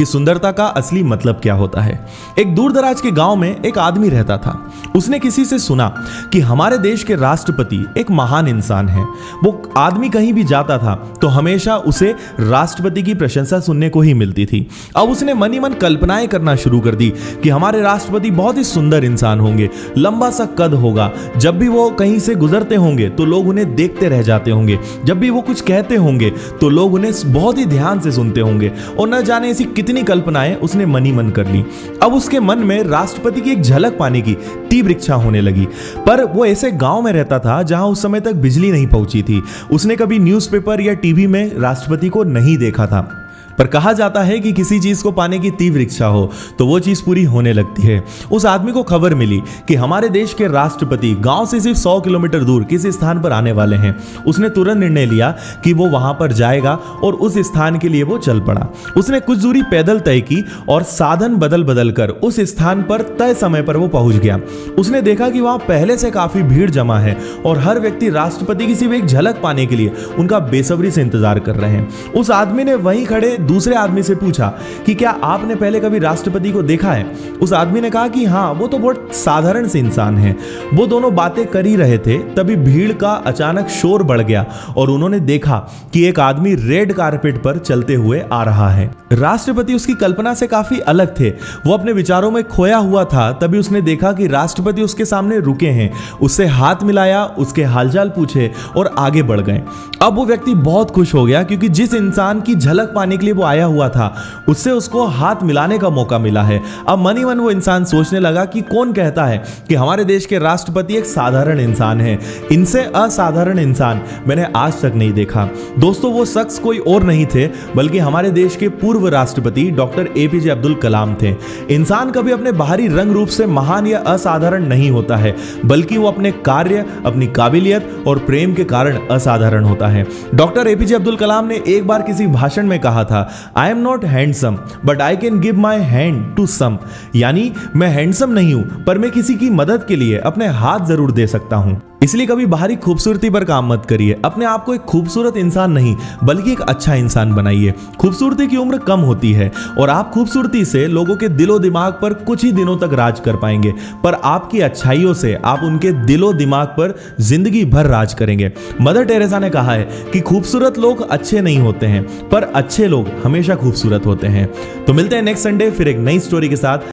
कि सुंदरता का असली मतलब क्या होता है। एक दूर दराज के गांव में एक आदमी रहता था। उसने किसी से सुना कि हमारे देश के राष्ट्रपति एक महान इंसान है। वो आदमी कहीं भी जाता था तो हमेशा उसे राष्ट्रपति की प्रशंसा सुनने को ही मिलती थी। अब उसने मन ही मन कल्पनाएं करना शुरू कर दी कि हमारे राष्ट्रपति बहुत ही सुंदर इंसान होंगे, लंबा सा कद होगा, जब भी वो कहीं से गुजरते होंगे तो लोग उन्हें देखते रह जाते होंगे, जब भी वो कुछ कहते होंगे तो लोग उन्हें बहुत ही ध्यान से सुनते होंगे। और न जाने ऐसी कितनी कल्पनाएं उसने मन ही मन कर ली। अब उसके मन में राष्ट्रपति की एक झलक पाने की तीव्र इच्छा होने लगी। पर वो ऐसे गांव में रहता था जहां उस समय तक बिजली नहीं पहुंची थी। उसने कभी न्यूज़पेपर या टीवी में राष्ट्रपति को नहीं देखा था। पर कहा जाता है कि किसी चीज को पाने की तीव्र इच्छा हो तो वो चीज पूरी होने लगती है। उस आदमी को खबर मिली कि हमारे देश के राष्ट्रपति गांव से सिर्फ 100 किलोमीटर दूर किसी स्थान पर आने वाले हैं। उसने तुरंत निर्णय लिया कि वो वहां पर जाएगा और उस स्थान के लिए वो चल पड़ा। उसने कुछ दूरी पैदल तय की और साधन बदल बदल कर उस स्थान पर तय समय पर वो पहुंच गया। उसने देखा कि वहां पहले से काफी भीड़ जमा है और हर व्यक्ति राष्ट्रपति की सिर्फ एक झलक पाने के लिए उनका बेसब्री से इंतजार कर रहे हैं। उस आदमी ने वहीं खड़े दूसरे आदमी से पूछा कि क्या आपने पहले कभी राष्ट्रपति को देखा है। उस आदमी ने कहा कि हाँ, वो तो बहुत साधारण से इंसान है। वो दोनों बातें कर ही रहे थे, तभी भीड़ का अचानक शोर बढ़ गया और उन्होंने देखा कि एक आदमी रेड कारपेट पर चलते हुए आ रहा है। राष्ट्रपति उसकी कल्पना से काफी अलग थे। वो अपने विचारों में खोया हुआ था। तभी उसने देखा कि राष्ट्रपति उसके सामने रुके हैं, उससे हाथ मिलाया, उसके हालचाल पूछे और आगे बढ़ गए। अब वो व्यक्ति बहुत खुश हो गया क्योंकि जिस इंसान की झलक पाने के लिए वो आया हुआ था उससे उसको हाथ मिलाने का मौका मिला है। अब मन ही मन वो इंसान सोचने लगा कि कौन कहता है कि हमारे देश के राष्ट्रपति एक साधारण इंसान है। इनसे असाधारण इंसान मैंने आज तक नहीं देखा। दोस्तों, वो शख्स कोई और नहीं थे बल्कि हमारे देश के पूर्व राष्ट्रपति डॉक्टर एपीजे अब्दुल कलाम थे। इंसान कभी अपने बाहरी रंग रूप से महान या असाधारण नहीं होता है, बल्कि वो अपने कार्य, अपनी काबिलियत और प्रेम के कारण असाधारण होता है। डॉक्टर एपीजे अब्दुल कलाम ने एक बार किसी भाषण में कहा था, I am not handsome but I can give my hand to some. यानी मैं हैंडसम नहीं हूं पर मैं किसी की मदद के लिए अपने हाथ जरूर दे सकता हूं। इसलिए कभी बाहरी खूबसूरती पर काम मत करिए। अपने आप को एक खूबसूरत इंसान नहीं बल्कि एक अच्छा इंसान बनाइए। खूबसूरती की उम्र कम होती है और आप खूबसूरती से लोगों के दिलो दिमाग पर कुछ ही दिनों तक राज कर पाएंगे, पर आपकी अच्छाइयों से आप उनके दिलो दिमाग पर जिंदगी भर राज करेंगे। मदर टेरेसा ने कहा है कि खूबसूरत लोग अच्छे नहीं होते हैं पर अच्छे लोग हमेशा खूबसूरत होते हैं। तो मिलते हैं नेक्स्ट संडे फिर एक नई स्टोरी के साथ।